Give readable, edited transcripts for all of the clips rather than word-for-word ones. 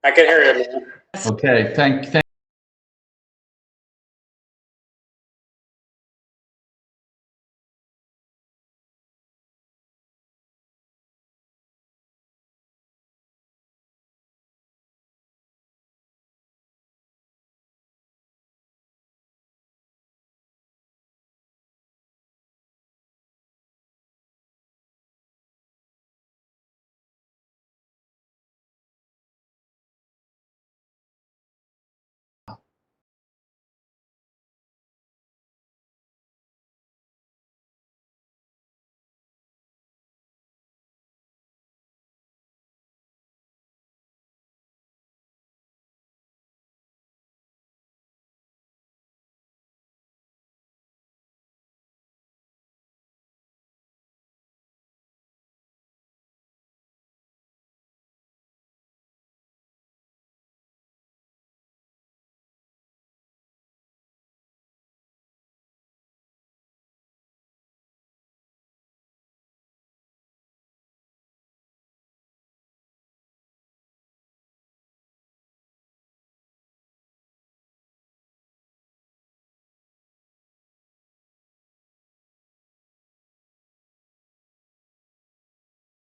I can hear you, man. Okay, thank.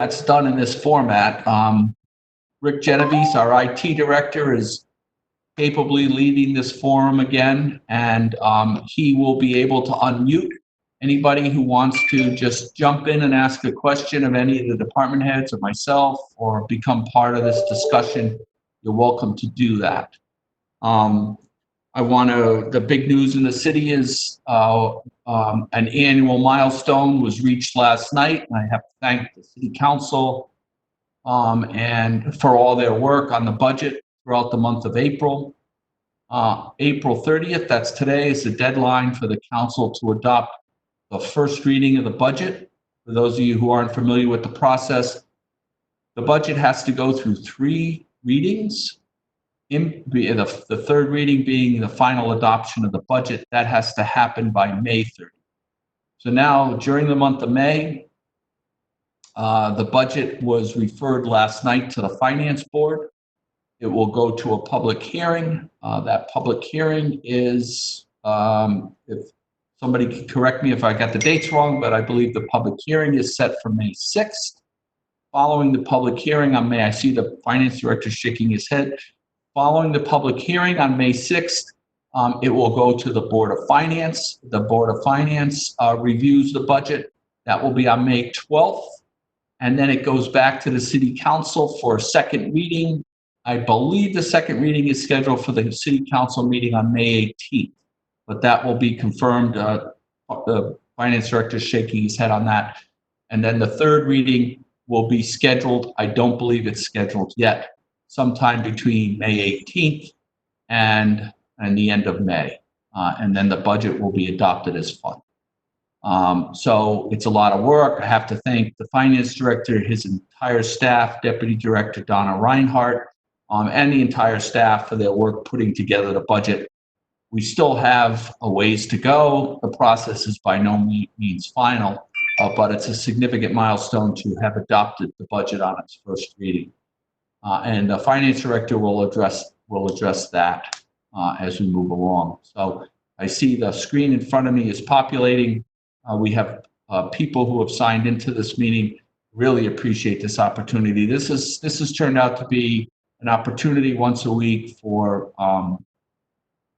That's done in this format. Rick Genovese, our IT director, is capably leading this forum again, and he will be able to unmute anybody who wants to just jump in and ask a question of any of the department heads or myself or become part of this discussion. You're welcome to do that. The big news in the city is an annual milestone was reached last night, and I have to thank the city council and for all their work on the budget throughout the month of April. April 30th, that's today, is the deadline for the council to adopt the first reading of the budget. For those of you who aren't familiar with the process, the budget has to go through 3 readings. The third reading being the final adoption of the budget. That has to happen by May 30th. So now, during the month of May, the budget was referred last night to the Finance Board. It will go to a public hearing. That public hearing is, if somebody can correct me if I got the dates wrong, but I believe the public hearing is set for May 6th. Following the public hearing on May, I see the Finance Director shaking his head. Following the public hearing on May 6th, it will go to the Board of Finance. The Board of Finance reviews the budget. That will be on May 12th. And then it goes back to the City Council for a second reading. I believe the second reading is scheduled for the City Council meeting on May 18th, but that will be confirmed. The Finance Director is shaking his head on that. And then the third reading will be scheduled. I don't believe it's scheduled yet, sometime between May 18th and the end of May. And then the budget will be adopted as fund. So it's a lot of work. I have to thank the Finance Director, his entire staff, Deputy Director Donna Reinhardt, and the entire staff for their work putting together the budget. We still have a ways to go. The process is by no means final, but it's a significant milestone to have adopted the budget on its first reading. And the Finance Director will address that as we move along. So I see the screen in front of me is populating. We have people who have signed into this meeting. Really appreciate this opportunity. This has turned out to be an opportunity once a week for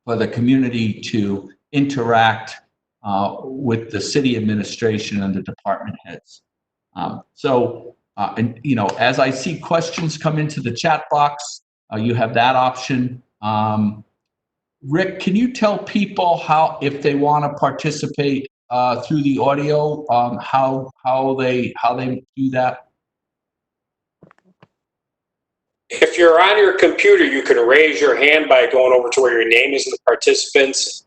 the community to interact with the city administration and the department heads. And as I see questions come into the chat box, you have that option. Rick, can you tell people how, if they want to participate through the audio, how they do that? If you're on your computer, you can raise your hand by going over to where your name is in the participants.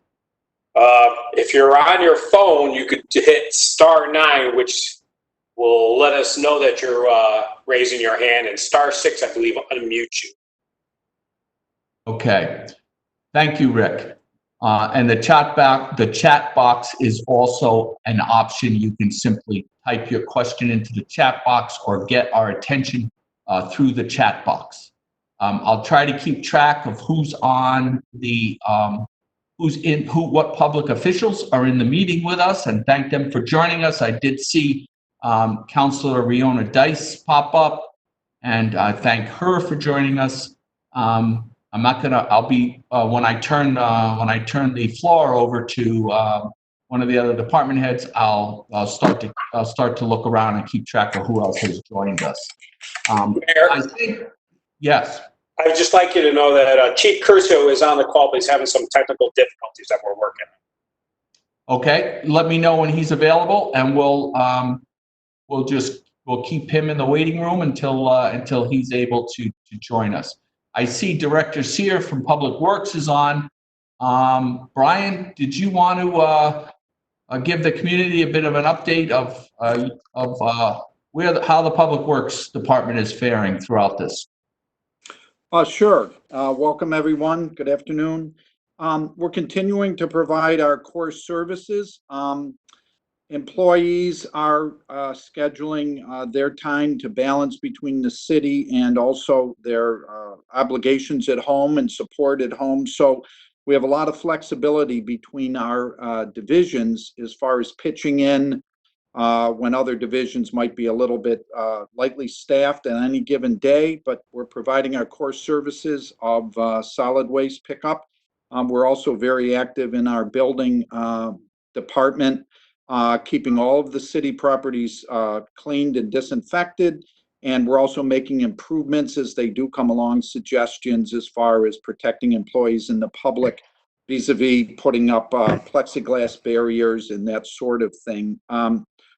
If you're on your phone, you could hit *9, which will let us know that you're raising your hand, and *6, I believe, unmute you. Okay. Thank you, Rick. And the chat box is also an option. You can simply type your question into the chat box or get our attention through the chat box. I'll try to keep track of who's on the, what public officials are in the meeting with us, and thank them for joining us. I did see Councilor Riona Dice pop up, and I thank her for joining us. I'll be, when I turn the floor over to one of the other department heads, I'll start to look around and keep track of who else has joined us. Mayor, I think, yes. I would just like you to know that Chief Curcio is on the call, but he's having some technical difficulties that we're working on. Okay, let me know when he's available, and we'll keep him in the waiting room until he's able to join us. I see Director Sear from Public Works is on. Brian, did you want to give the community a bit of an update of how the Public Works Department is faring throughout this? Sure. Welcome, everyone. Good afternoon. We're continuing to provide our core services. Employees are scheduling their time to balance between the city and also their obligations at home and support at home. So we have a lot of flexibility between our divisions as far as pitching in when other divisions might be a little bit lightly staffed on any given day, but we're providing our core services of solid waste pickup. We're also very active in our building department, keeping all of the city properties cleaned and disinfected. And we're also making improvements as they do come along, suggestions as far as protecting employees and the public vis-a-vis putting up plexiglass barriers and that sort of thing.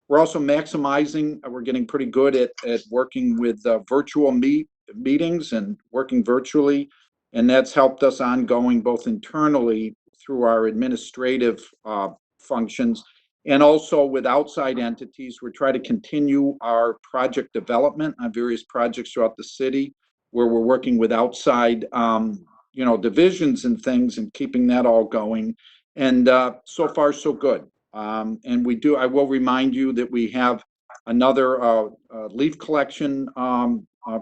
We're also maximizing, we're getting pretty good at working with virtual meetings and working virtually. And that's helped us ongoing both internally through our administrative functions and also with outside entities. We're trying to continue our project development on various projects throughout the city where we're working with outside divisions and things and keeping that all going. And so far, so good. And I will remind you that we have another leaf collection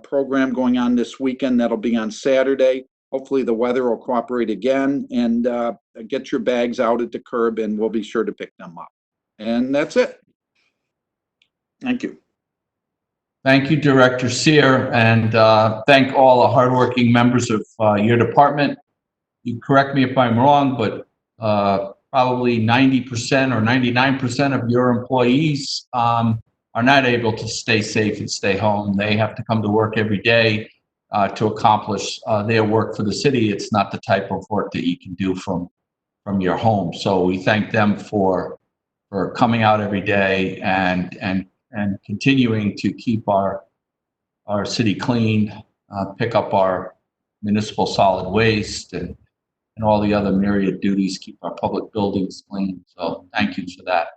program going on this weekend. That'll be on Saturday. Hopefully the weather will cooperate again, and get your bags out at the curb and we'll be sure to pick them up. And that's it. Thank you. Thank you, Director Sear, and thank all the hardworking members of your department. You correct me if I'm wrong, but probably 90% or 99% of your employees are not able to stay safe and stay home. They have to come to work every day to accomplish their work for the city. It's not the type of work that you can do from your home. So we thank them for coming out every day and continuing to keep our city clean, pick up our municipal solid waste and all the other myriad duties, keep our public buildings clean. So thank you for that.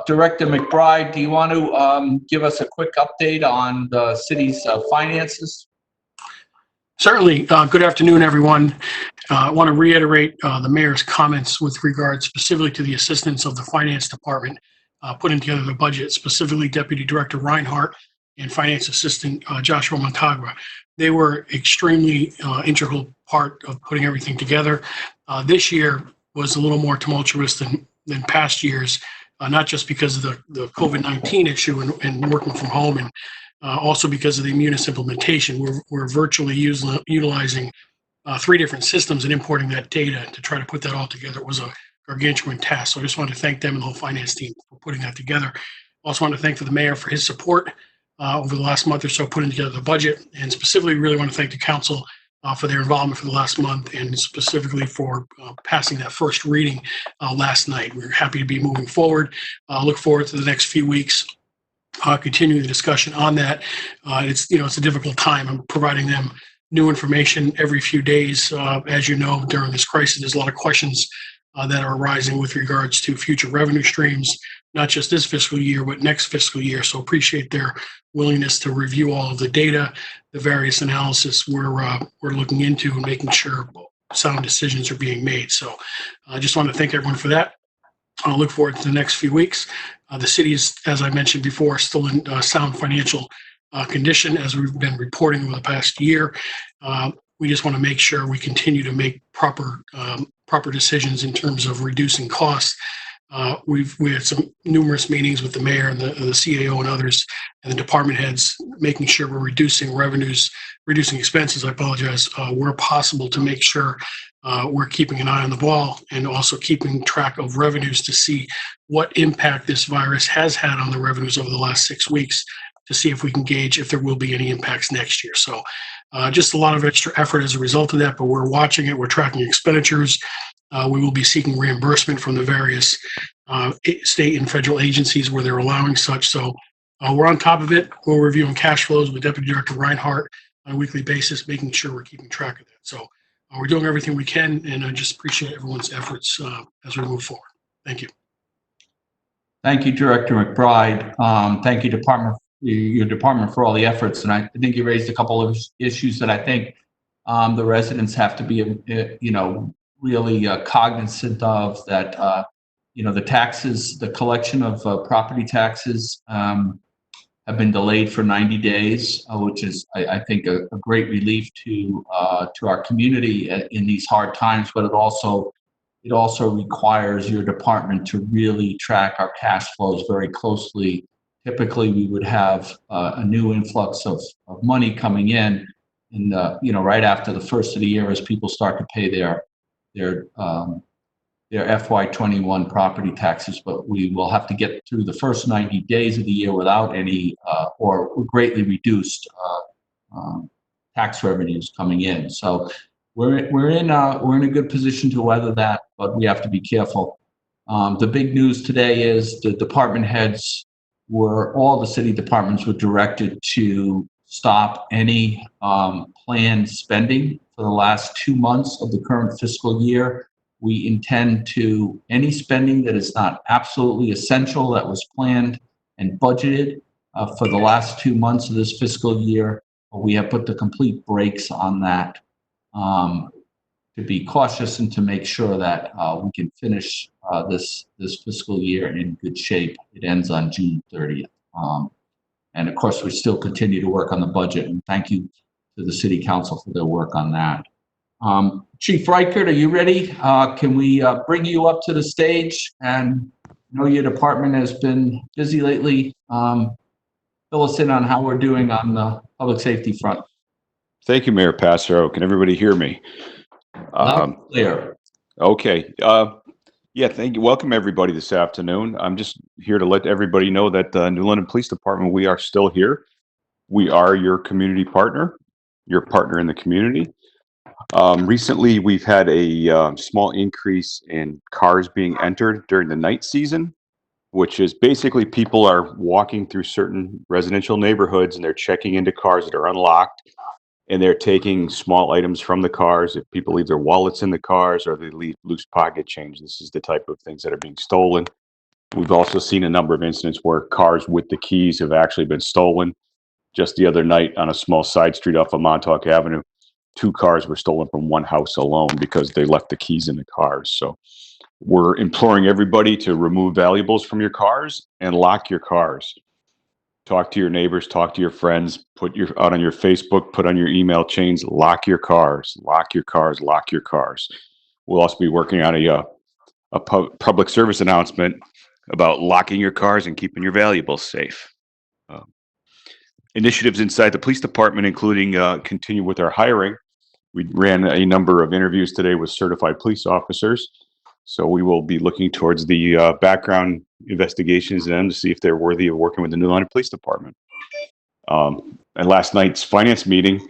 Director McBride, do you want to give us a quick update on the city's finances? Certainly. Good afternoon, everyone. I want to reiterate the mayor's comments with regard specifically to the assistance of the finance department putting together the budget, specifically Deputy Director Reinhardt and Finance Assistant Joshua Montagua. They were extremely integral part of putting everything together. This year was a little more tumultuous than past years, not just because of the COVID-19 issue and working from home, and also because of the Munis implementation. We're virtually utilizing 3 different systems and importing that data to try to put that all together. It was a gargantuan task. So I just want to thank them and the whole finance team for putting that together. Also want to thank the mayor for his support over the last month or so putting together the budget, and specifically really want to thank the council for their involvement for the last month, and specifically for passing that first reading last night. We're happy to be moving forward. Look forward to the next few weeks, continuing the discussion on that. It's a difficult time. I'm providing them new information every few days. As you know, during this crisis, there's a lot of questions that are arising with regards to future revenue streams, not just this fiscal year, but next fiscal year. So appreciate their willingness to review all of the data, the various analysis we're looking into, and making sure sound decisions are being made. So I just want to thank everyone for that. I'll look forward to the next few weeks. The city is, as I mentioned before, still in sound financial condition, as we've been reporting over the past year. We just want to make sure we continue to make proper decisions in terms of reducing costs. We had some numerous meetings with the mayor and the CAO and others and the department heads, making sure we're reducing revenues, reducing expenses, I apologize, where possible, to make sure we're keeping an eye on the ball and also keeping track of revenues to see what impact this virus has had on the revenues over the last 6 weeks, to see if we can gauge if there will be any impacts next year. So just a lot of extra effort as a result of that, but we're watching it. We're tracking expenditures. We will be seeking reimbursement from the various state and federal agencies where they're allowing such. So we're on top of it. We're reviewing cash flows with Deputy Director Reinhardt on a weekly basis, making sure we're keeping track of that. So we're doing everything we can, and I just appreciate everyone's efforts as we move forward. Thank you. Thank you, Director McBride. Thank you, your department, for all the efforts. And I think you raised a couple of issues that I think the residents have to be, really cognizant of. That the taxes, the collection of property taxes have been delayed for 90 days, which is, I think, a great relief to our community in these hard times. But it also requires your department to really track our cash flows very closely. Typically, we would have a new influx of money coming in right after the first of the year, as people start to pay their FY21 property taxes. But we will have to get through the first 90 days of the year without any or greatly reduced tax revenues coming in. So we're in a good position to weather that, but we have to be careful. The big news today is the department heads all the city departments were directed to stop any planned spending for the last 2 months of the current fiscal year. We intend to, any spending that is not absolutely essential, that was planned and budgeted for the last 2 months of this fiscal year, we have put the complete brakes on that to be cautious and to make sure that we can finish this fiscal year in good shape. It ends on June 30th. And of course, we still continue to work on the budget, and thank you to the City Council for their work on that. Chief Reichert, are you ready? Can we bring you up to the stage? And I know your department has been busy lately. Fill us in on how we're doing on the public safety front. Thank you, Mayor Passero. Can everybody hear me? Clear. Okay. Yeah, thank you. Welcome, everybody, this afternoon. I'm just here to let everybody know that New London Police Department, we are still here. We are your community partner, your partner in the community. Recently, we've had a small increase in cars being entered during the night season, which is basically people are walking through certain residential neighborhoods and they're checking into cars that are unlocked, and they're taking small items from the cars. If people leave their wallets in the cars or they leave loose pocket change, this is the type of things that are being stolen. We've also seen a number of incidents where cars with the keys have actually been stolen. Just the other night on a small side street off of Montauk Avenue, 2 cars were stolen from one house alone because they left the keys in the cars. So we're imploring everybody to remove valuables from your cars and lock your cars. Talk to your neighbors, talk to your friends, put out on your Facebook, put on your email chains, lock your cars, lock your cars, lock your cars. We'll also be working on a public service announcement about locking your cars and keeping your valuables safe. Initiatives inside the police department, including continue with our hiring. We ran a number of interviews today with certified police officers. So we will be looking towards the background investigations and to see if they're worthy of working with the New London Police Department. At last night's finance meeting,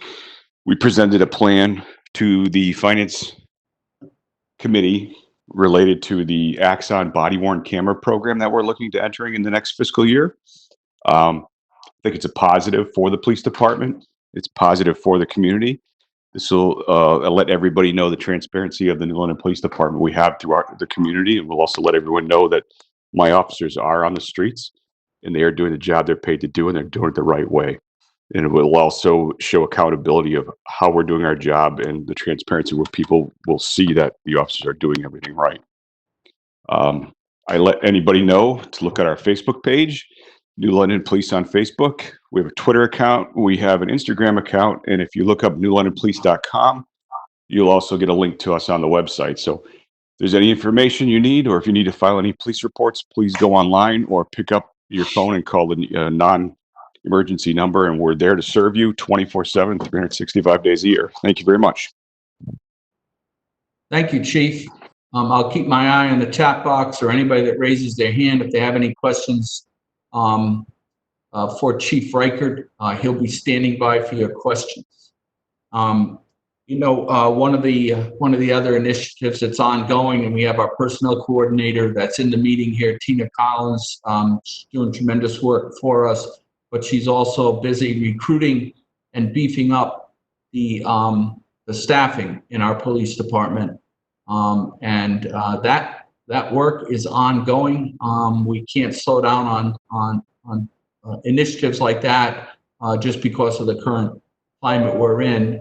we presented a plan to the finance committee related to the Axon body-worn camera program that we're looking to entering in the next fiscal year. I think it's a positive for the police department. It's positive for the community. This will let everybody know the transparency of the New London Police Department we have throughout the community. And we'll also let everyone know that my officers are on the streets and they are doing the job they're paid to do, and they're doing it the right way. And it will also show accountability of how we're doing our job and the transparency where people will see that the officers are doing everything right. I let anybody know to look at our Facebook page. New London Police on Facebook. We have a Twitter account. We have an Instagram account. And if you look up newlondonpolice.com, you'll also get a link to us on the website. So if there's any information you need, or if you need to file any police reports, please go online or pick up your phone and call the non-emergency number, and we're there to serve you 24/7, 365 days a year. Thank you very much. Thank you, Chief. I'll keep my eye on the chat box, or anybody that raises their hand if they have any questions for Chief Reichert. He'll be standing by for your questions. One of the other initiatives that's ongoing, and we have our personnel coordinator that's in the meeting here, Tina Collins. She's doing tremendous work for us, but she's also busy recruiting and beefing up the staffing in our police department. That work is ongoing. We can't slow down on initiatives like that just because of the current climate we're in.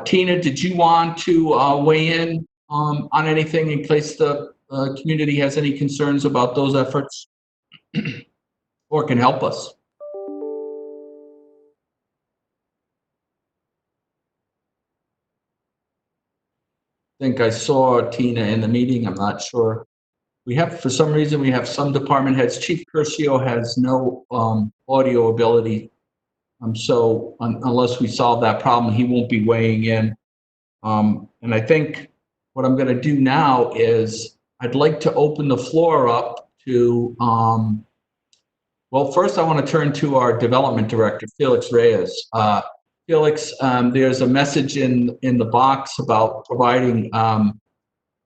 Tina, did you want to weigh in on anything in case the community has any concerns about those efforts or can help us? I think I saw Tina in the meeting. I'm not sure. For some reason, we have some department heads. Chief Curcio has no audio ability. So unless we solve that problem, he won't be weighing in. And I think what I'm going to do now is I'd like to open the floor up to, well, first I want to turn to our development director, Felix Reyes. Felix, there's a message in the box about providing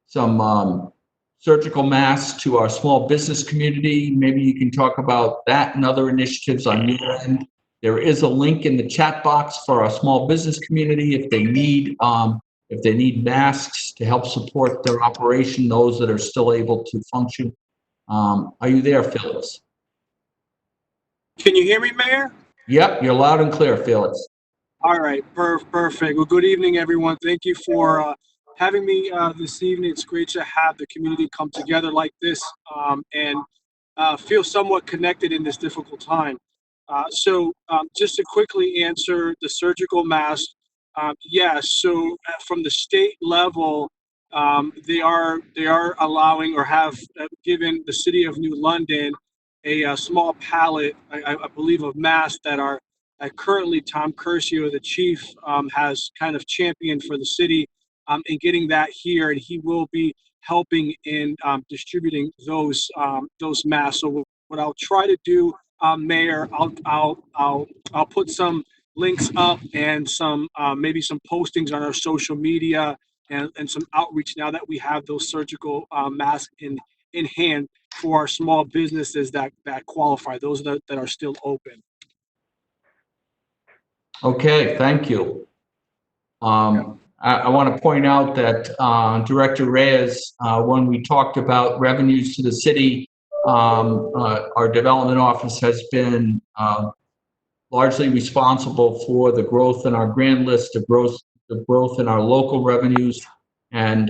some surgical masks to our small business community. Maybe you can talk about that and other initiatives on your end. There is a link in the chat box for our small business community if they need masks to help support their operation, those that are still able to function. Are you there, Felix? Can you hear me, Mayor? Yep, you're loud and clear, Felix. All right, perfect. Well, good evening, everyone. Thank you for having me this evening. It's great to have the community come together like this and feel somewhat connected in this difficult time. So just to quickly answer the surgical mask, yes. So from the state level, they are allowing or have given the city of New London a small pallet, I believe, of masks that are currently Tom Curcio, the chief, has kind of championed for the city in getting that here, and he will be helping in distributing those masks. So what I'll try to do, Mayor, I'll put some links up and some maybe some postings on our social media and some outreach now that we have those surgical masks in hand for our small businesses that qualify, those that are still open. Okay, thank you. I want to point out that Director Reyes, when we talked about revenues to the city, our development office has been largely responsible for the growth in our grand list, the growth in our local revenues, and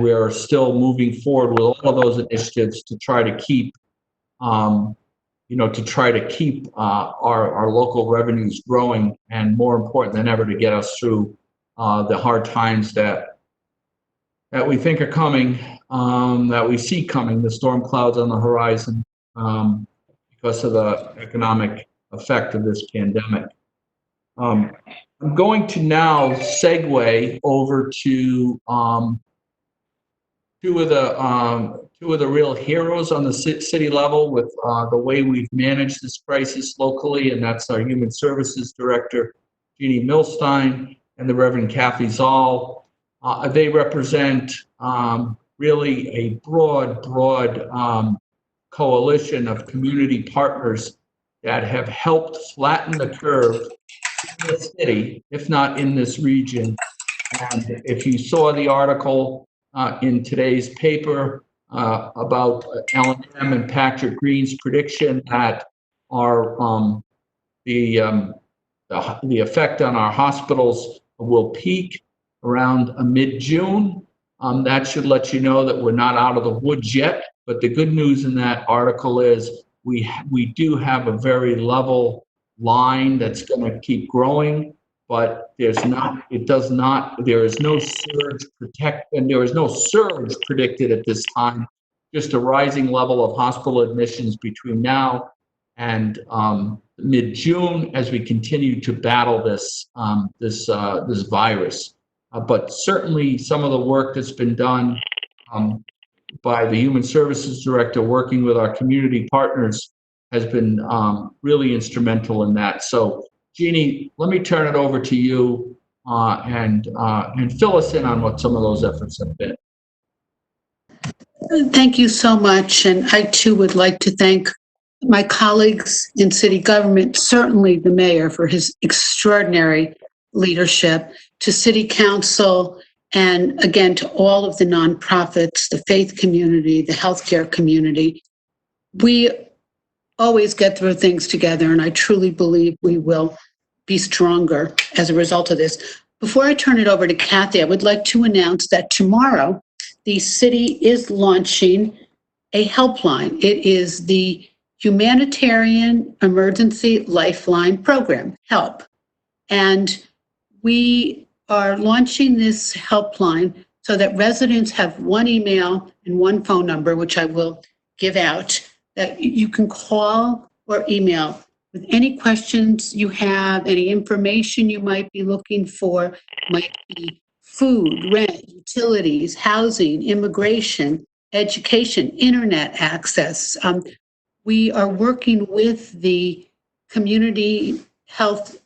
we are still moving forward with all of those initiatives to try to keep our local revenues growing, and more important than ever, to get us through the hard times that we think are coming, that we see coming, the storm clouds on the horizon, because of the economic effect of this pandemic. I'm going to now segue over to two of the real heroes on the city level with the way we've managed this crisis locally, and that's our Human Services Director, Jeannie Milstein, and the Reverend Kathy Zoll. They represent really a broad coalition of community partners that have helped flatten the curve in the city, if not in this region. And if you saw the article in today's paper about L&M and Patrick Green's prediction that the effect on our hospitals will peak around mid-June. That should let you know that we're not out of the woods yet. But the good news in that article is we do have a very level line that's going to keep growing, but there is no surge predicted at this time. Just a rising level of hospital admissions between now and mid-June as we continue to battle this virus. But certainly some of the work that's been done by the Human Services Director working with our community partners has been really instrumental in that. So, Jeannie, let me turn it over to you and fill us in on what some of those efforts have been. Thank you so much. And I too would like to thank my colleagues in city government, certainly the mayor for his extraordinary leadership, to city council, and again, to all of the nonprofits, the faith community, the healthcare community. We always get through things together, and I truly believe we will be stronger as a result of this. Before I turn it over to Kathy, I would like to announce that tomorrow, the city is launching a helpline. It is the Humanitarian Emergency Lifeline Program, HELP. And we are launching this helpline so that residents have one email and one phone number, which I will give out, that you can call or email with any questions you have, any information you might be looking for, might be food, rent, utilities, housing, immigration, education, internet access. We are working with the Community Health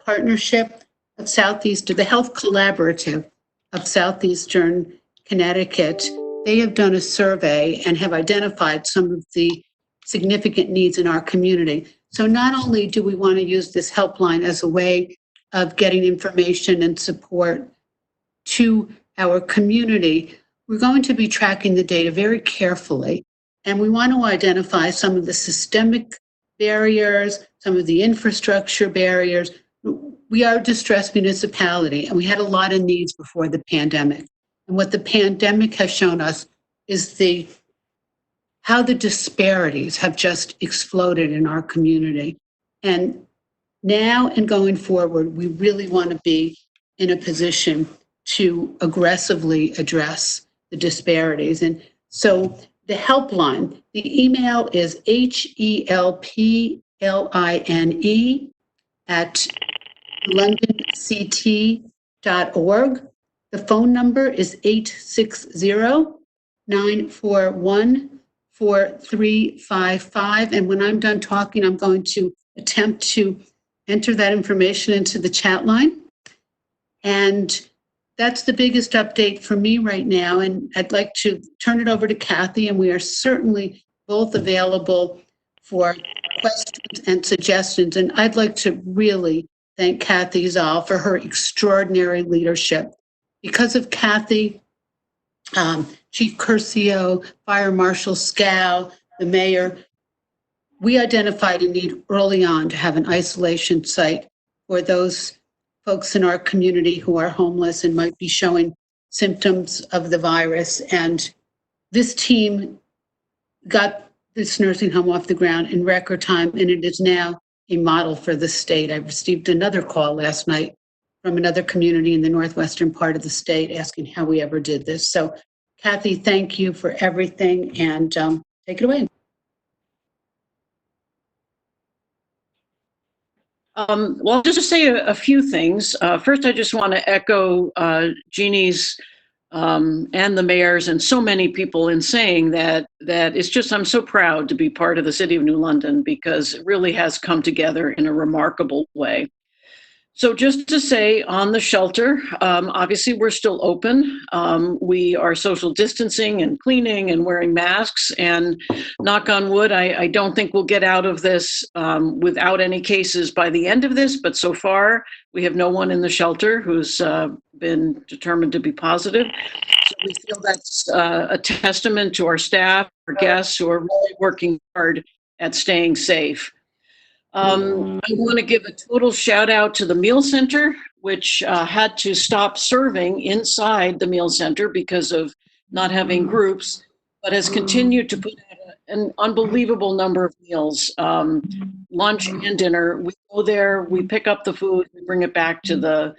Partnership of Southeastern, the Health Collaborative of Southeastern Connecticut. They have done a survey and have identified some of the significant needs in our community. So not only do we want to use this helpline as a way of getting information and support to our community, we're going to be tracking the data very carefully. And we want to identify some of the systemic barriers, some of the infrastructure barriers. We are a distressed municipality, and we had a lot of needs before the pandemic. And what the pandemic has shown us is how the disparities have just exploded in our community. And now and going forward, we really want to be in a position to aggressively address the disparities. And so the helpline, the email is HELPLINE@londonct.org. The phone number is 860-941-4355. And when I'm done talking, I'm going to attempt to enter that information into the chat line. And that's the biggest update for me right now. And I'd like to turn it over to Kathy, and we are certainly both available for questions and suggestions. And I'd like to really thank Kathy Zoll for her extraordinary leadership. Because of Kathy, Chief Curcio, Fire Marshal Scow, the mayor, we identified a need early on to have an isolation site for those folks in our community who are homeless and might be showing symptoms of the virus. And this team got this nursing home off the ground in record time, and it is now a model for the state. I received another call last night from another community in the northwestern part of the state asking how we ever did this. So, Kathy, thank you for everything, and take it away. Well, just to say a few things. First, I just want to echo Jeannie's and the mayor's and so many people in saying that it's just, I'm so proud to be part of the City of New London, because it really has come together in a remarkable way. So just to say on the shelter, obviously we're still open. We are social distancing and cleaning and wearing masks, and knock on wood, I don't think we'll get out of this without any cases by the end of this, but so far we have no one in the shelter who's been determined to be positive. So we feel that's a testament to our staff, our guests who are really working hard at staying safe. I want to give a total shout out to the meal center, which had to stop serving inside the meal center because of not having groups, but has continued to put out an unbelievable number of meals, lunch and dinner. We go there, we pick up the food, we bring it back to the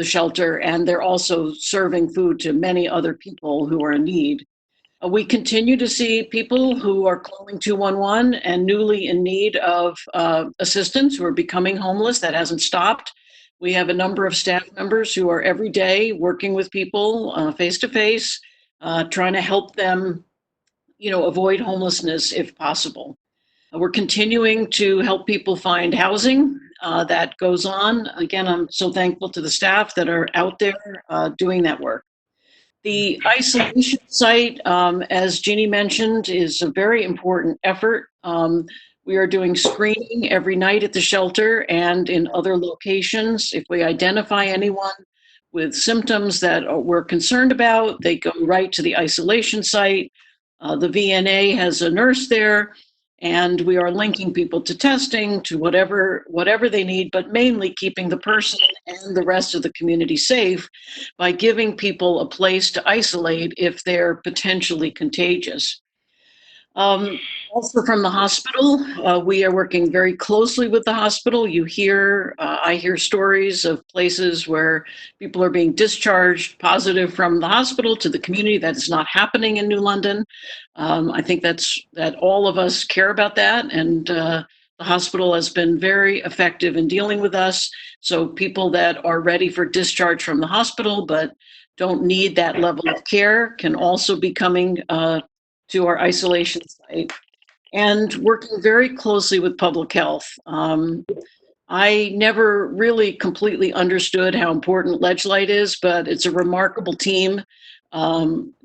shelter, and they're also serving food to many other people who are in need. We continue to see people who are calling 211 and newly in need of assistance, who are becoming homeless. That hasn't stopped. We have a number of staff members who are every day working with people face to face, trying to help them, avoid homelessness if possible. We're continuing to help people find housing. That goes on. Again, I'm so thankful to the staff that are out there doing that work. The isolation site, as Jeannie mentioned, is a very important effort. We are doing screening every night at the shelter and in other locations. If we identify anyone with symptoms that we're concerned about, they go right to the isolation site. The VNA has a nurse there, and we are linking people to testing, to whatever they need, but mainly keeping the person and the rest of the community safe by giving people a place to isolate if they're potentially contagious. Also from the hospital, we are working very closely with the hospital. I hear stories of places where people are being discharged positive from the hospital to the community. That is not happening in New London. I think that all of us care about that, and the hospital has been very effective in dealing with us. So people that are ready for discharge from the hospital but don't need that level of care can also be coming to our isolation site, and working very closely with public health. I never really completely understood how important Ledgelight is, but it's a remarkable team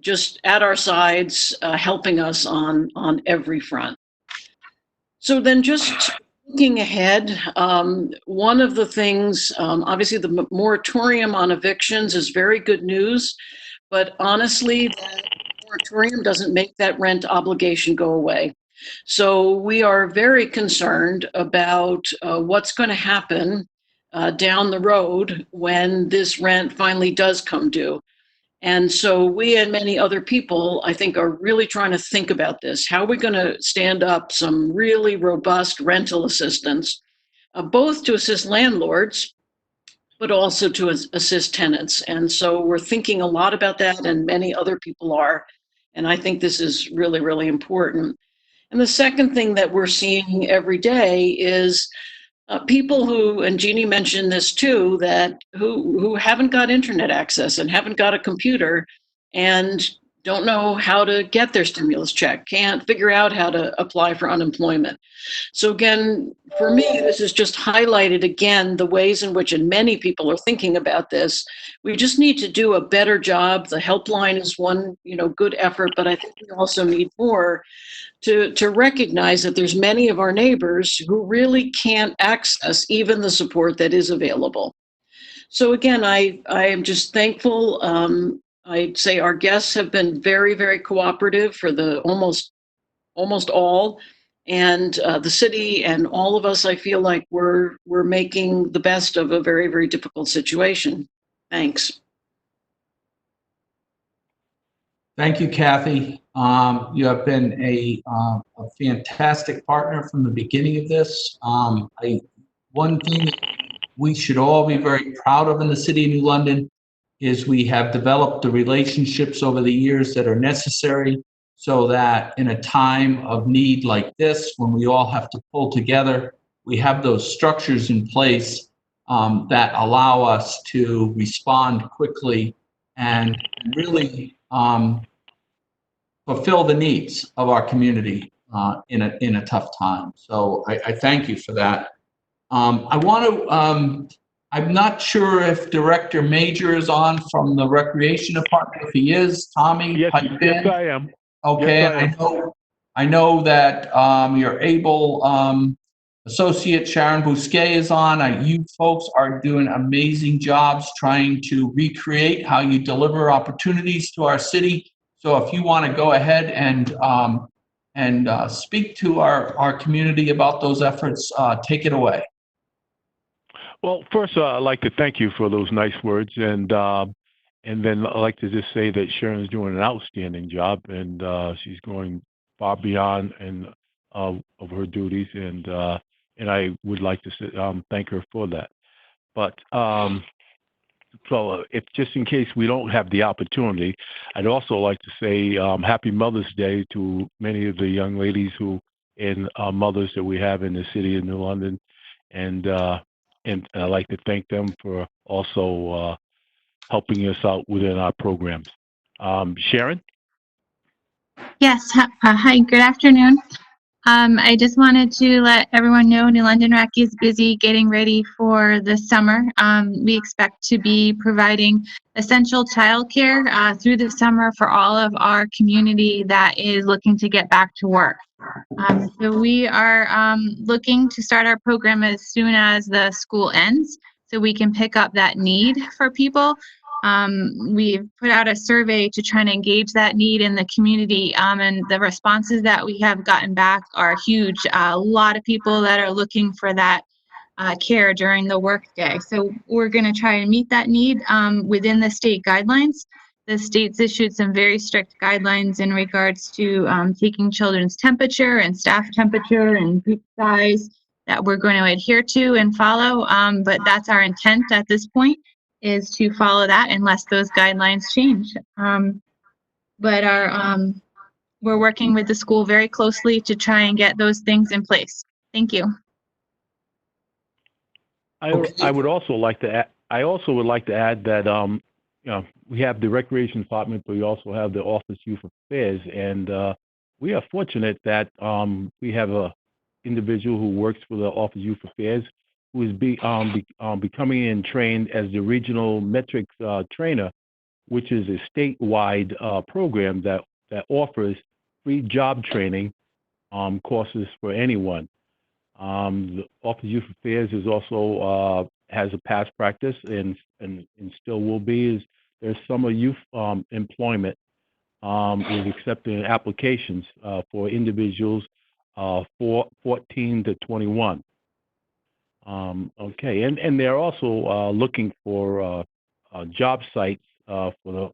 just at our sides, helping us on every front. So then just looking ahead, one of the things, obviously the moratorium on evictions is very good news, but honestly, that moratorium doesn't make that rent obligation go away. So we are very concerned about what's going to happen down the road when this rent finally does come due. And so we and many other people, I think, are really trying to think about this. How are we going to stand up some really robust rental assistance, both to assist landlords, but also to assist tenants? And so we're thinking a lot about that, and many other people are. And I think this is really, really important. And the second thing that we're seeing every day is people who, and Jeannie mentioned this too, that who haven't got internet access and haven't got a computer and don't know how to get their stimulus check, can't figure out how to apply for unemployment. So again, for me, this has just highlighted again the ways in which, and many people are thinking about this, we just need to do a better job. The helpline is one, good effort, but I think we also need more to recognize that there's many of our neighbors who really can't access even the support that is available. So again, I am just thankful. I'd say our guests have been very, very cooperative for the almost all, and the city and all of us, I feel like we're making the best of a very, very difficult situation. Thanks. Thank you, Kathy. You have been a fantastic partner from the beginning of this. One thing we should all be very proud of in the city of New London is we have developed the relationships over the years that are necessary so that in a time of need like this, when we all have to pull together, we have those structures in place that allow us to respond quickly and really fulfill the needs of our community in a tough time. So I thank you for that. I want to, I'm not sure if Director Major is on from the Recreation Department. If he is, Tommy? Yes, yes, I am. Okay, Yes, I and am. I know that your able associate Sharon Bousquet is on. You folks are doing amazing jobs trying to recreate how you deliver opportunities to our city. So if you want to go ahead and speak to our community about those efforts, take it away. Well, first, I'd like to thank you for those nice words, and then I'd like to just say that Sharon's doing an outstanding job, and she's going far beyond and of her duties, and I would like to thank her for that. But so, if just in case we don't have the opportunity, I'd also like to say Happy Mother's Day to many of the young ladies and mothers that we have in the city of New London, and I'd like to thank them for also helping us out within our programs. Sharon? Yes. Hi, good afternoon. I just wanted to let everyone know New London Rec is busy getting ready for the summer. We expect to be providing essential childcare through the summer for all of our community that is looking to get back to work. So we are looking to start our program as soon as the school ends so we can pick up that need for people. We've put out a survey to try and engage that need in the community, and the responses that we have gotten back are huge. A lot of people that are looking for that care during the workday. So we're going to try and meet that need within the state guidelines. The state's issued some very strict guidelines in regards to taking children's temperature and staff temperature and group size that we're going to adhere to and follow. But that's our intent at this point, is to follow that unless those guidelines change. But we're working with the school very closely to try and get those things in place. Thank you. I would also like to add, that we have the recreation department, but we also have the Office of Youth Affairs, and we are fortunate that we have a individual who works for the Office of Youth Affairs who is becoming and trained as the regional metrics trainer, which is a statewide program that offers free job training courses for anyone. The Office of Youth Affairs is also has a past practice and still will be, is there's summer youth employment is accepting applications for individuals 14 to 21. Okay, and they're also looking for job sites for the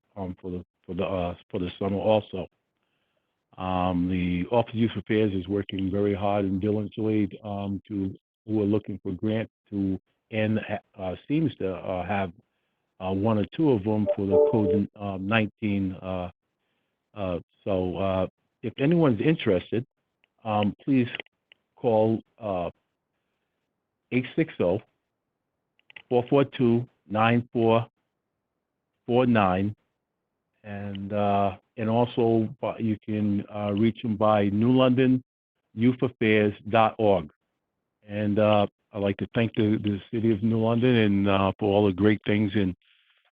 summer also. The Office of Youth Affairs is working very hard and diligently who are looking for grants and seems to have one or two of them for the COVID-19. So if anyone's interested, please call 860-442-9449, and also you can reach them by newlondonyouthAffairs.org. And I'd like to thank the City of New London and for all the great things and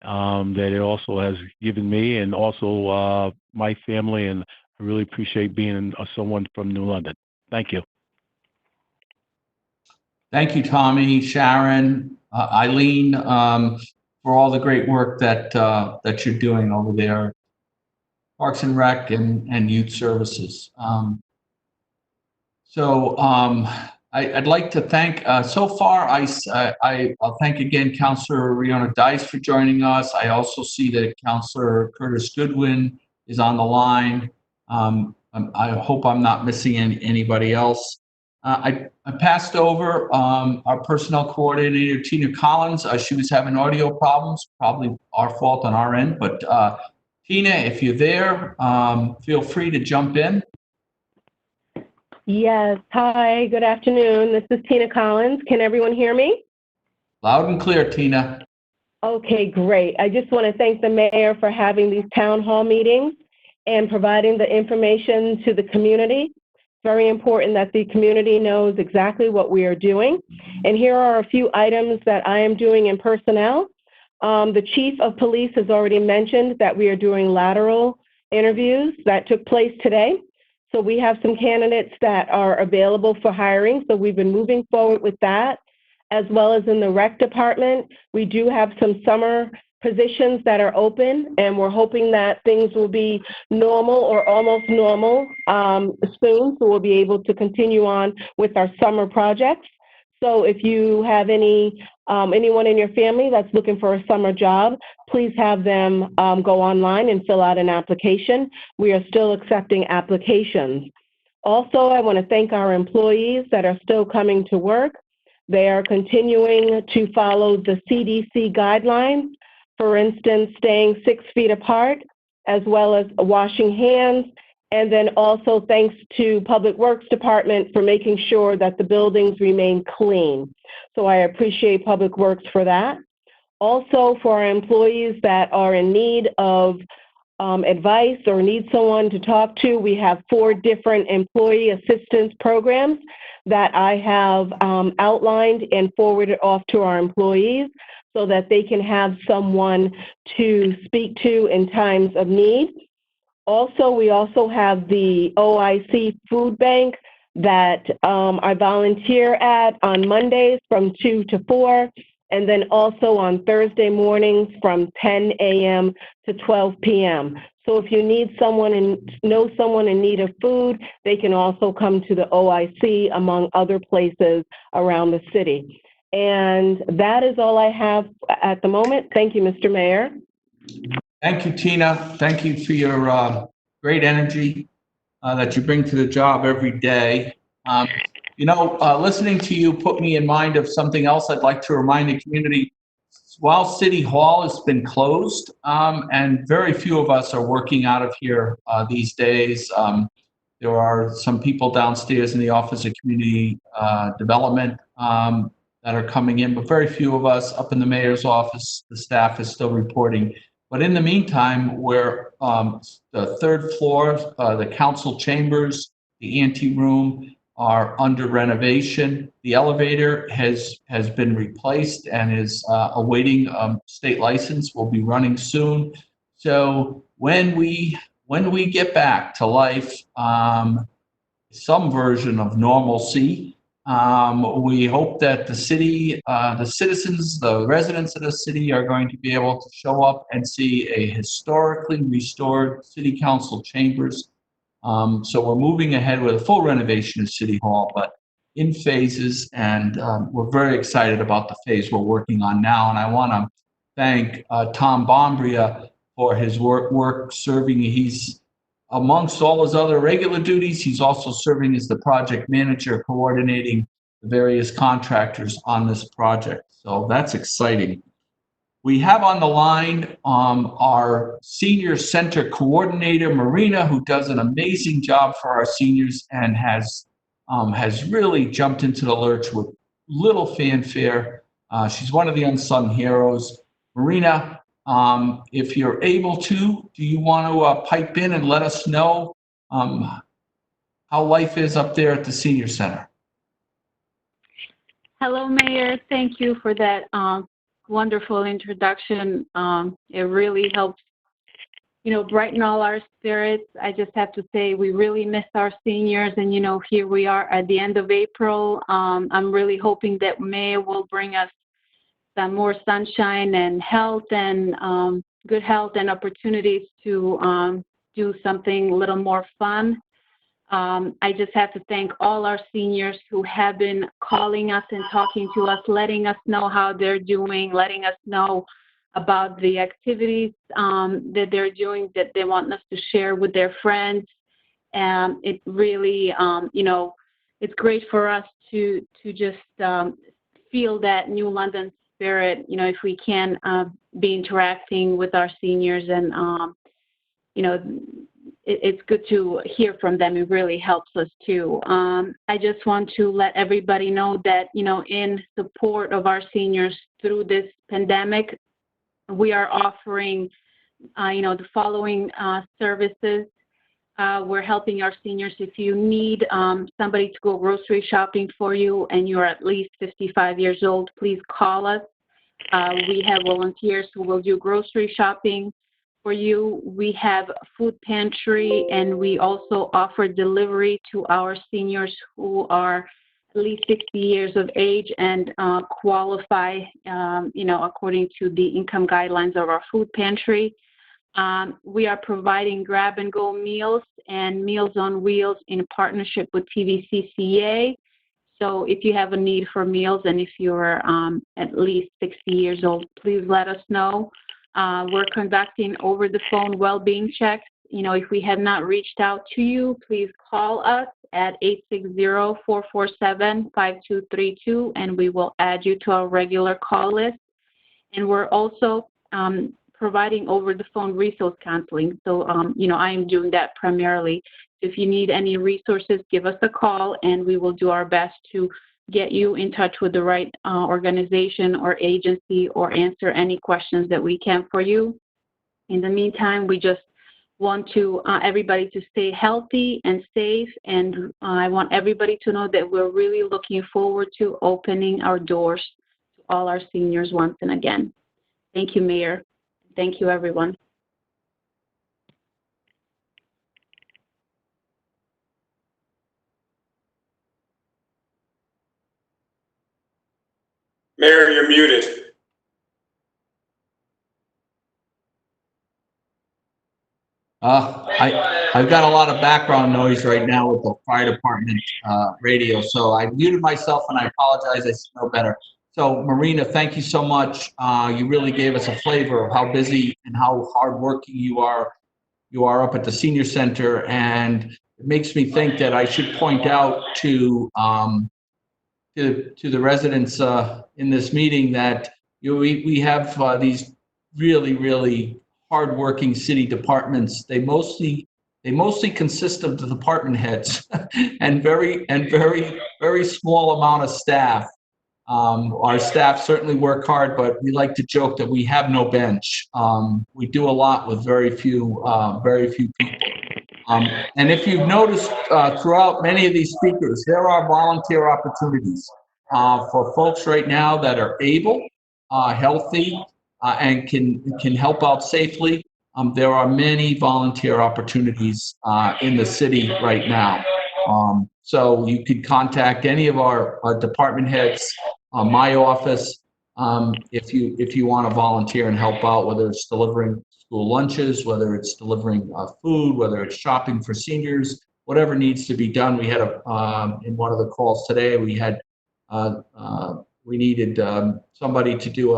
that it also has given me and also my family, and I really appreciate being someone from New London. Thank you. Thank you, Tommy, Sharon, Eileen, for all the great work that you're doing over there, Parks and Rec and Youth Services. I'd like to thank, so far, I'll thank again Councilor Riona Dice for joining us. I also see that Councilor Curtis Goodwin is on the line. I hope I'm not missing anybody else. I passed over our personnel coordinator, Tina Collins. She was having audio problems, probably our fault on our end. But Tina, if you're there, feel free to jump in. Yes. Hi, good afternoon. This is Tina Collins. Can everyone hear me? Loud and clear, Tina. Okay, great. I just want to thank the mayor for having these town hall meetings and providing the information to the community. Very important that the community knows exactly what we are doing. And here are a few items that I am doing in personnel. The chief of police has already mentioned that we are doing lateral interviews that took place today. So we have some candidates that are available for hiring. So we've been moving forward with that, as well as in the rec department. We do have some summer positions that are open, and we're hoping that things will be normal or almost normal soon, so we'll be able to continue on with our summer projects. So if you have anyone in your family that's looking for a summer job, please have them go online and fill out an application. We are still accepting applications. Also, I want to thank our employees that are still coming to work. They are continuing to follow the CDC guidelines, for instance, staying 6 feet apart, as well as washing hands. And then also thanks to Public Works Department for making sure that the buildings remain clean. So I appreciate Public Works for that. Also, for our employees that are in need of advice or need someone to talk to, we have 4 different employee assistance programs that I have outlined and forwarded off to our employees so that they can have someone to speak to in times of need. Also, we also have the OIC Food Bank that I volunteer at on Mondays from 2 to 4, and then also on Thursday mornings from 10 a.m. to 12 p.m. So if you need someone and know someone in need of food, they can also come to the OIC, among other places around the city. And that is all I have at the moment. Thank you, Mr. Mayor. Thank you, Tina. Thank you for your great energy that you bring to the job every day. Listening to you put me in mind of something else I'd like to remind the community. While City Hall has been closed, and very few of us are working out of here these days, there are some people downstairs in the Office of Community Development that are coming in, but very few of us up in the mayor's office. The staff is still reporting. But in the meantime, we're the 3rd floor, the council chambers, the ante room are under renovation. The elevator has been replaced and is awaiting state license. Will be running soon. So when we get back to life, some version of normalcy, we hope that the city, the citizens, the residents of the city are going to be able to show up and see a historically restored city council chambers. So we're moving ahead with a full renovation of City Hall, but in phases, and we're very excited about the phase we're working on now. And I want to thank Tom Bombria for his work serving. He's, amongst all his other regular duties, he's also serving as the project manager, coordinating the various contractors on this project. So that's exciting. We have on the line our senior center coordinator, Marina, who does an amazing job for our seniors and has really jumped into the lurch with little fanfare. She's one of the unsung heroes. Marina, if you're able to, do you want to pipe in and let us know how life is up there at the senior center? Hello, Mayor. Thank you for that wonderful introduction. It really helps, brighten all our spirits. I just have to say we really miss our seniors, and here we are at the end of April. I'm really hoping that May will bring us some more sunshine and health and good health and opportunities to do something a little more fun. I just have to thank all our seniors who have been calling us and talking to us, letting us know how they're doing, letting us know about the activities that they're doing that they want us to share with their friends. And it really, it's great for us to just feel that New London spirit, if we can be interacting with our seniors and, it's good to hear from them. It really helps us too. I just want to let everybody know that, in support of our seniors through this pandemic, we are offering, the following services. We're helping our seniors. If you need somebody to go grocery shopping for you and you're at least 55 years old, please call us. We have volunteers who will do grocery shopping for you. We have food pantry, and we also offer delivery to our seniors who are at least 60 years of age and qualify, according to the income guidelines of our food pantry. We are providing grab-and-go meals and Meals on Wheels in partnership with TVCCA. So if you have a need for meals and if you're at least 60 years old, please let us know. We're conducting over-the-phone well-being checks if we have not reached out to you, please call us at 860-447-5232, and we will add you to our regular call list. And we're also providing over-the-phone resource counseling. So, I am doing that primarily. If you need any resources, give us a call, and we will do our best to get you in touch with the right organization or agency, or answer any questions that we can for you. In the meantime, we just want to everybody to stay healthy and safe, and I want everybody to know that we're really looking forward to opening our doors to all our seniors once and again. Thank you, Mayor. Thank you, everyone. Mayor, you're muted. I've got a lot of background noise right now with the fire department radio, so I muted myself and I apologize. I should know better. So Marina, thank you so much. You really gave us a flavor of how busy and how hardworking you are. You are up at the senior center, and it makes me think that I should point out to the residents in this meeting that we have these really hardworking city departments. They mostly consist of the department heads and very small amount of staff. Our staff certainly work hard, but we like to joke that we have no bench. We do a lot with very few people. And if you've noticed throughout many of these speakers, there are volunteer opportunities for folks right now that are able, healthy, and can help out safely. There are many volunteer opportunities in the city right now. So you could contact any of our department heads, my office, if you want to volunteer and help out, whether it's delivering school lunches, whether it's delivering food, whether it's shopping for seniors, whatever needs to be done. We had in one of the calls today, we had we needed somebody to do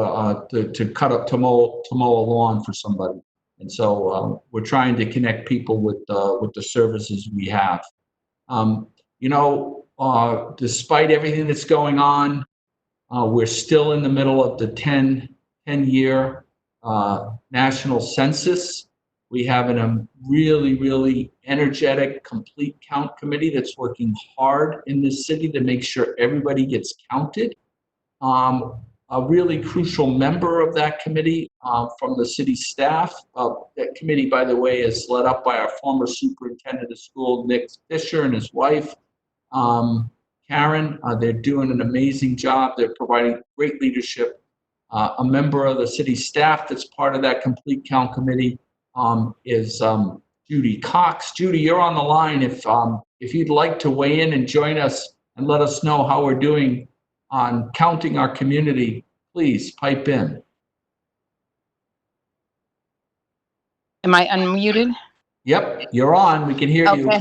to mow a lawn for somebody, and so we're trying to connect people with the services we have. Despite everything that's going on, we're still in the middle of the 10-year national census. We have a really energetic complete count committee that's working hard in this city to make sure everybody gets counted. A really crucial member of that committee from the city staff. That committee, by the way, is led up by our former superintendent of school, Nick Fisher, and his wife, Karen. They're doing an amazing job. They're providing great leadership. A member of the city staff that's part of that complete count committee is Judy Cox. Judy, you're on the line. If you'd like to weigh in and join us and let us know how we're doing on counting our community, please pipe in. Am I unmuted? Yep, you're on. We can hear you. Okay.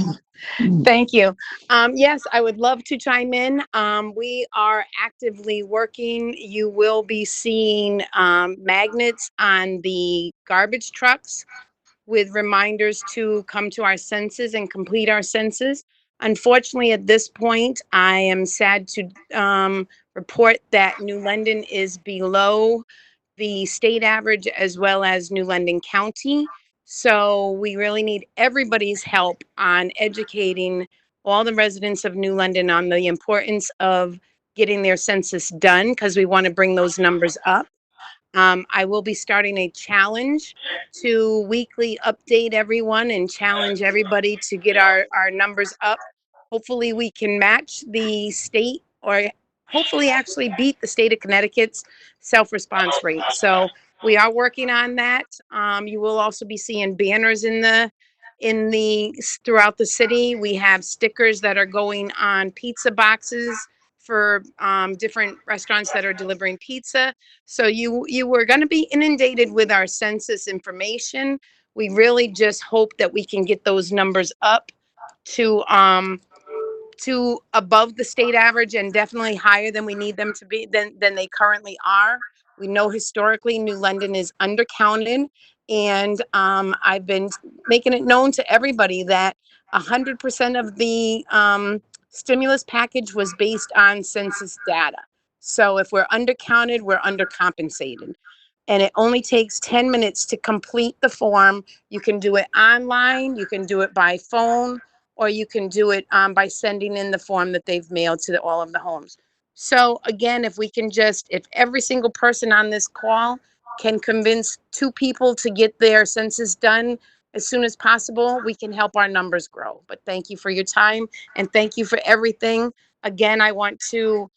Thank you. Yes, I would love to chime in. We are actively working. You will be seeing magnets on the garbage trucks with reminders to come to our census and complete our census. Unfortunately, at this point, I am sad to report that New London is below the state average as well as New London County. So we really need everybody's help on educating all the residents of New London on the importance of getting their census done, because we want to bring those numbers up. I will be starting a challenge to weekly update everyone and challenge everybody to get our numbers up. Hopefully we can match the state, or hopefully actually beat the state of Connecticut's self-response rate. So we are working on that. You will also be seeing banners throughout the city. We have stickers that are going on pizza boxes for different restaurants that are delivering pizza. So you were going to be inundated with our census information. We really just hope that we can get those numbers up to above the state average, and definitely higher than we need them to be than they currently are. We know historically New London is undercounted, and I've been making it known to everybody that 100% of the stimulus package was based on census data. So if we're undercounted, we're undercompensated. And it only takes 10 minutes to complete the form. You can do it online, you can do it by phone, or you can do it by sending in the form that they've mailed to all of the homes. So again, if we can if every single person on this call can convince 2 people to get their census done as soon as possible, we can help our numbers grow. But thank you for your time and thank you for everything. Again, I want to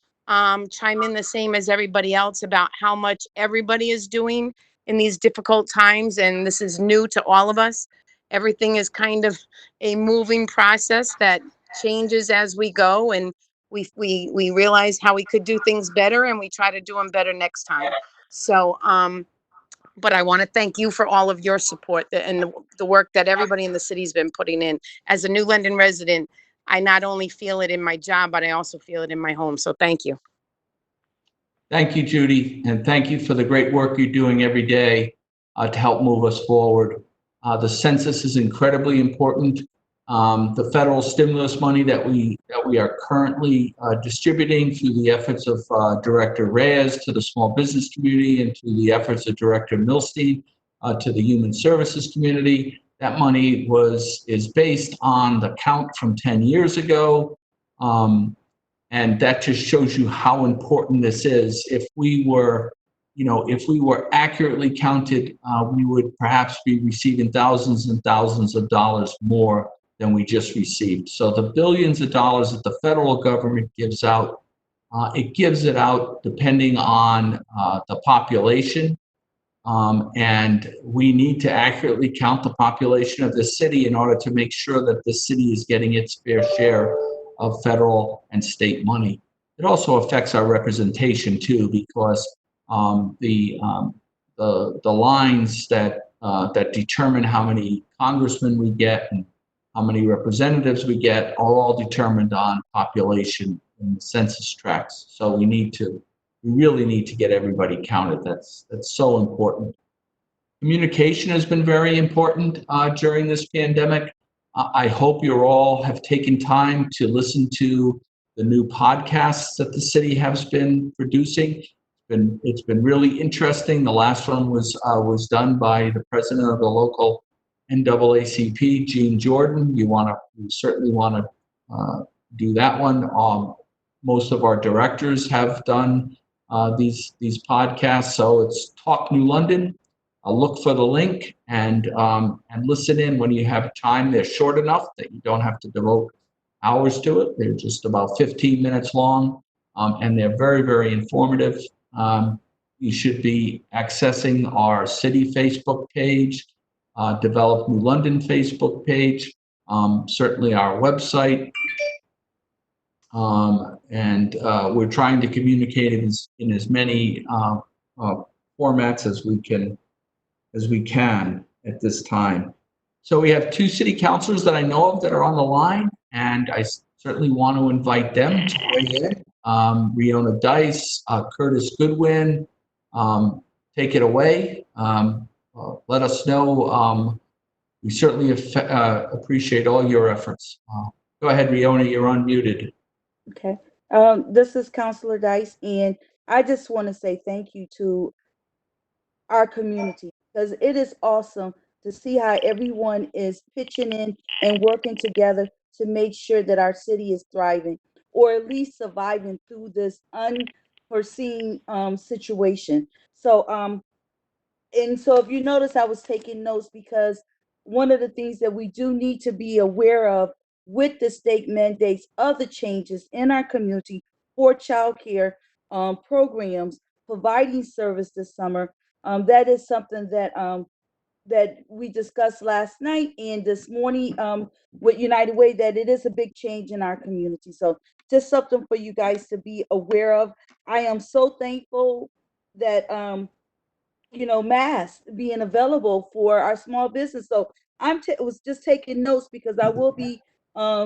chime in the same as everybody else about how much everybody is doing in these difficult times. And this is new to all of us. Everything is kind of a moving process that changes as we go. And we realize how we could do things better, and we try to do them better next time. So, but I want to thank you for all of your support and the work that everybody in the city's been putting in. As a New London resident, I not only feel it in my job, but I also feel it in my home. So thank you. Thank you, Judy, and thank you for the great work you're doing every day to help move us forward. The census is incredibly important. The federal stimulus money that we are currently distributing through the efforts of Director Reyes to the small business community and through the efforts of Director Milstein to the human services community. That money is based on the count from 10 years ago. And that just shows you how important this is. If we were accurately counted, we would perhaps be receiving thousands and thousands of dollars more than we just received. So the billions of dollars that the federal government gives out, it gives it out depending on the population. And we need to accurately count the population of the city in order to make sure that the city is getting its fair share of federal and state money. It also affects our representation too, because the lines that determine how many congressmen we get and how many representatives we get are all determined on population in the census tracts. So we really need to get everybody counted. That's so important. Communication has been very important during this pandemic. I hope you all have taken time to listen to the new podcasts that the city has been producing. It's been really interesting. The last one was done by the president of the local NAACP, Gene Jordan. You certainly want to do that one. Most of our directors have done these podcasts. So it's Talk New London. Look for the link and listen in when you have time. They're short enough that you don't have to devote hours to it. They're just about 15 minutes long, and they're very, very informative. You should be accessing our city Facebook page, Develop New London Facebook page, certainly our website. And we're trying to communicate in as many formats as we can at this time. So we have 2 city councilors that I know of that are on the line, and I certainly want to invite them to weigh in. Riona Dice, Curtis Goodwin, take it away. Let us know. We certainly appreciate all your efforts. Go ahead, Riona, you're unmuted. Okay. This is Councilor Dice, and I just want to say thank you to our community, because it is awesome to see how everyone is pitching in and working together to make sure that our city is thriving, or at least surviving through this unforeseen situation. So if you notice, I was taking notes because one of the things that we do need to be aware of with the state mandates of the changes in our community for childcare programs, providing service this summer. That is something that we discussed last night and this morning with United Way, that it is a big change in our community. So just something for you guys to be aware of. I am so thankful that masks being available for our small business. So was just taking notes because I will be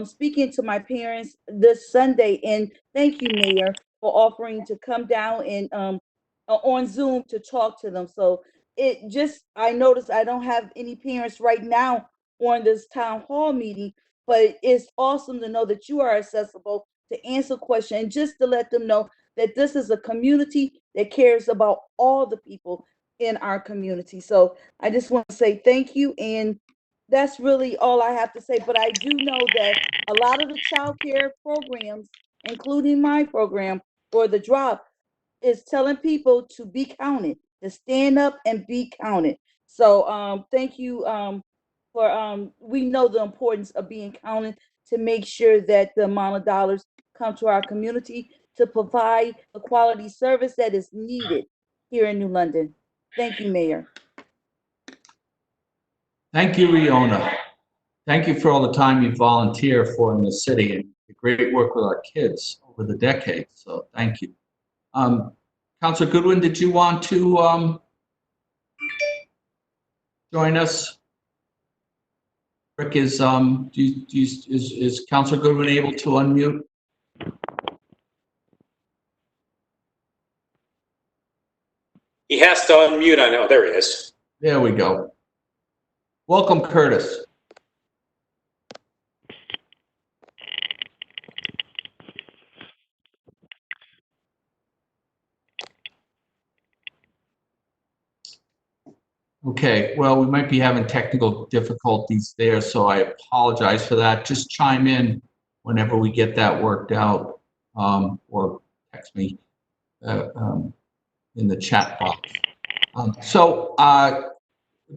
speaking to my parents this Sunday. And thank you, Mayor, for offering to come down and on Zoom to talk to them. So it just, I noticed I don't have any parents right now on this town hall meeting, but it's awesome to know that you are accessible to answer questions and just to let them know that this is a community that cares about all the people in our community. So I just want to say thank you. And that's really all I have to say. But I do know that a lot of the child care programs, including my program or the drop, is telling people to be counted, to stand up and be counted. So thank you for we know the importance of being counted to make sure that the amount of dollars come to our community to provide the quality service that is needed here in New London. Thank you, Mayor. Thank you, Riona. Thank you for all the time you volunteer for in the city and the great work with our kids over the decades. So thank you. Councilor Goodwin, did you want to join us? Rick, is Councilor Goodwin able to unmute? He has to unmute. I know. There he is. There we go. Welcome, Curtis. Okay, well, we might be having technical difficulties there, so I apologize for that. Just chime in whenever we get that worked out, or text me in the chat box.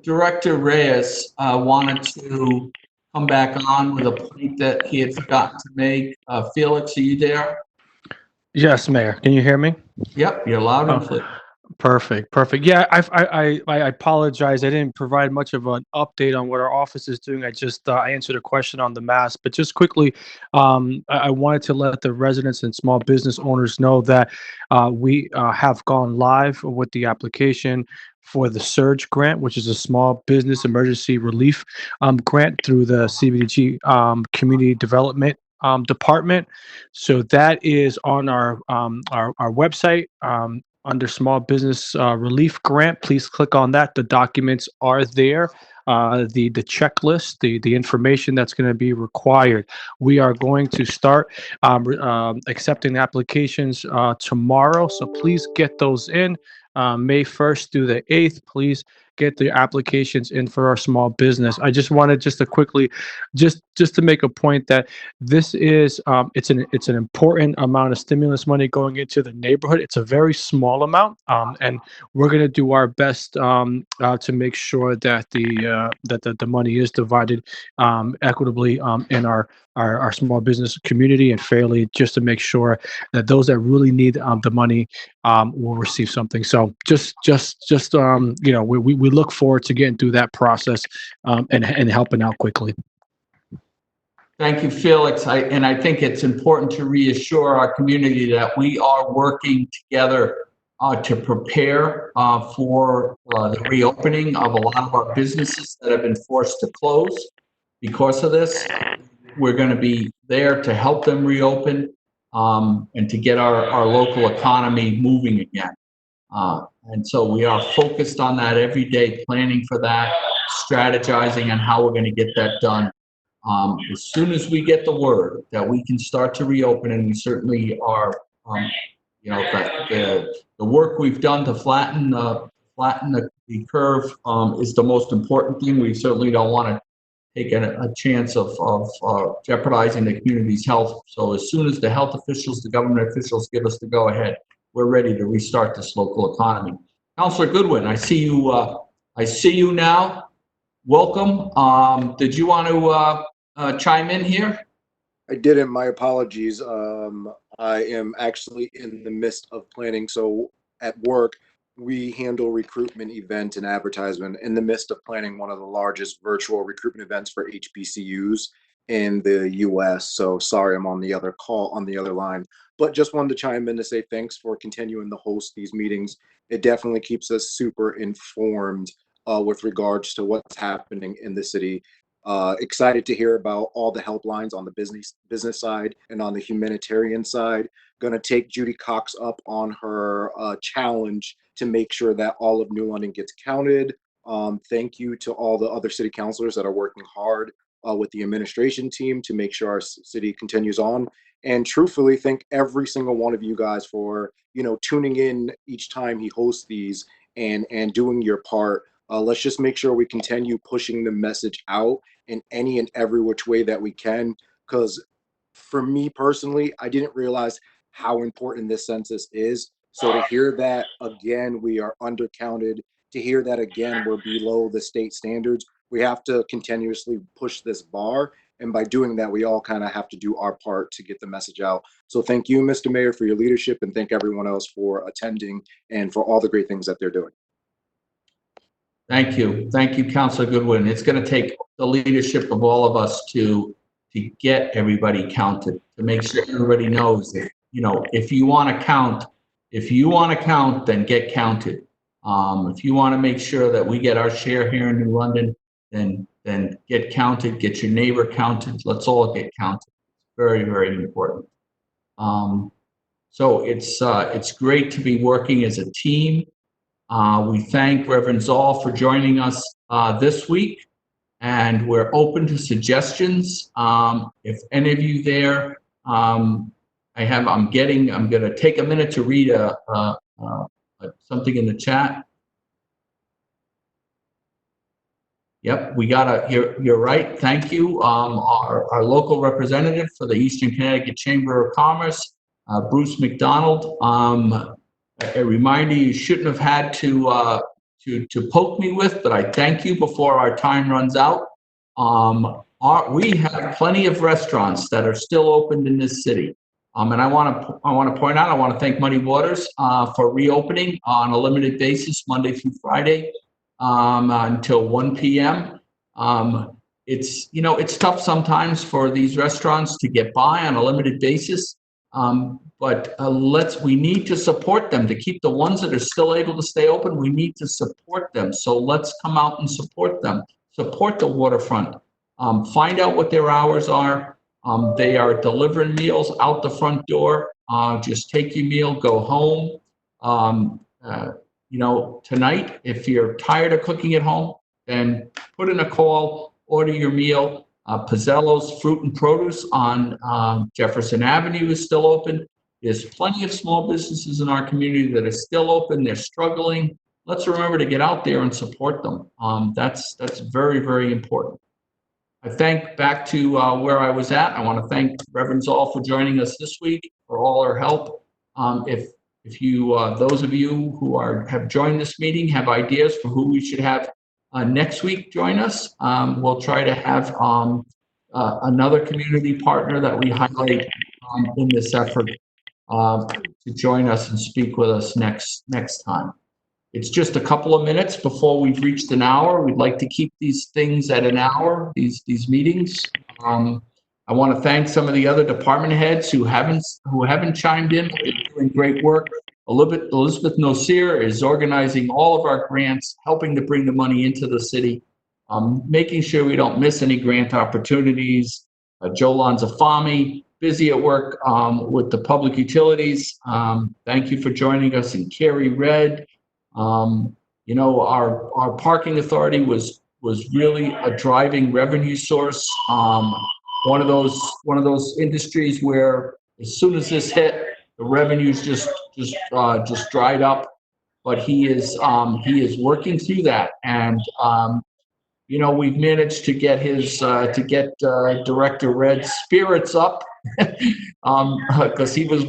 Director Reyes wanted to come back on with a point that he had forgotten to make. Felix, are you there? Yes, Mayor. Can you hear me? Yep, you're loud and clear. Perfect. Yeah, I apologize. I didn't provide much of an update on what our office is doing. I just I answered a question on the mask, but just quickly, I wanted to let the residents and small business owners know that we have gone live with the application for the SURGE grant, which is a small business emergency relief grant through the CBDG Community Development Department. So that is on our website. Under small business relief grant, please click on that. The documents are there. The checklist, the information that's going to be required. We are going to start accepting applications tomorrow. So please get those in. May 1st through the 8th, please get the applications in for our small business. I just wanted to quickly, just to make a point that this is it's an important amount of stimulus money going into the neighborhood. It's a very small amount, and we're going to do our best to make sure that the money is divided equitably in our small business community and fairly, just to make sure that those that really need the money will receive something. So just you know, we look forward to getting through that process and helping out quickly. Thank you, Felix. I think it's important to reassure our community that we are working together to prepare for the reopening of a lot of our businesses that have been forced to close because of this. We're going to be there to help them reopen and to get our local economy moving again. And so we are focused on that every day, planning for that, strategizing on how we're going to get that done. As soon as we get the word that we can start to reopen, and we certainly are, you know, the work we've done to flatten the curve is the most important thing. We certainly don't want to take a chance of jeopardizing the community's health. So as soon as the health officials, the government officials give us the go ahead, we're ready to restart this local economy. Councilor Goodwin, I see you now. Welcome. Did you want to chime in here? I didn't. My apologies. I am actually in the midst of planning. So at work, we handle recruitment event and advertisement in the midst of planning one of the largest virtual recruitment events for HBCUs in the US. So sorry, I'm on the other call, on the other line, but just wanted to chime in to say thanks for continuing to host these meetings. It definitely keeps us super informed with regards to what's happening in the city. Excited to hear about all the helplines on the business side and on the humanitarian side. going to take Judy Cox up on her challenge to make sure that all of New London gets counted. Thank you to all the other city councilors that are working hard with the administration team to make sure our city continues on. And truthfully, thank every single one of you guys for, tuning in each time he hosts these and doing your part. Let's just make sure we continue pushing the message out in any and every which way that we can. Because for me personally, I didn't realize how important this census is. So to hear that again, we are undercounted, to hear that again, we're below the state standards, we have to continuously push this bar. And by doing that, we all kind of have to do our part to get the message out. So thank you, Mr. Mayor, for your leadership, and thank everyone else for attending and for all the great things that they're doing. Thank you. Thank you, Councilor Goodwin. It's going to take the leadership of all of us to get everybody counted, to make sure everybody knows that, if you want to count, then get counted. If you want to make sure that we get our share here in New London, then get counted, get your neighbor counted. Let's all get counted. Very, very important. So it's great to be working as a team. We thank Reverend Zoll for joining us this week, and we're open to suggestions. If any of you there, I'm going to take a minute to read something in the chat. Yep, we got you're right. Thank you. Our local representative for the Eastern Connecticut Chamber of Commerce, Bruce McDonald. A reminder you shouldn't have had to poke me with, but I thank you before our time runs out. We have plenty of restaurants that are still open in this city. And I want to point out, I want to thank Muddy Waters for reopening on a limited basis Monday through Friday until 1 p.m. It's tough sometimes for these restaurants to get by on a limited basis. But we need to support them to keep the ones that are still able to stay open. We need to support them. So let's come out and support them. Support the waterfront. Find out what their hours are. They are delivering meals out the front door. Just take your meal, go home. Tonight, if you're tired of cooking at home, then put in a call, order your meal. Pizzello's Fruit and Produce on Jefferson Avenue is still open. There's plenty of small businesses in our community that are still open. They're struggling. Let's remember to get out there and support them. That's very, very important. I thank back to where I was at. I want to thank Reverend Zoll for joining us this week, for all her help. If you, those of you who have joined this meeting, have ideas for who we should have next week join us, we'll try to have another community partner that we highlight in this effort to join us and speak with us next time. It's just a couple of minutes before we've reached an hour. We'd like to keep these things at an hour, these meetings. I want to thank some of the other department heads who haven't chimed in. They're doing great work. Elizabeth Nosir is organizing all of our grants, helping to bring the money into the city, making sure we don't miss any grant opportunities. Joe Lanzafami, busy at work with the public utilities. Thank you for joining us. And Carrie Red. Our parking authority was really a driving revenue source. One of those industries where as soon as this hit, the revenues just dried up. But he is working through that, and we've managed to get Director Red's spirits up because he was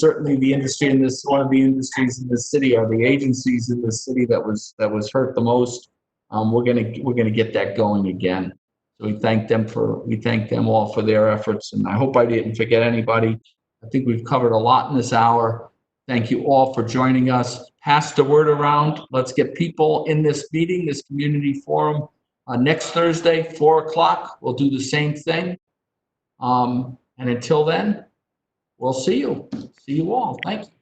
certainly the industry in this, one of the industries in the city, or the agencies in the city that was hurt the most. We're gonna get that going again. So we thank them all for their efforts, and I hope I didn't forget anybody. I think we've covered a lot in this hour. Thank you all for joining us. Pass the word around. Let's get people in this meeting, this community forum, next Thursday, 4 o'clock. We'll do the same thing. And until then, we'll see you. See you all. Thank you.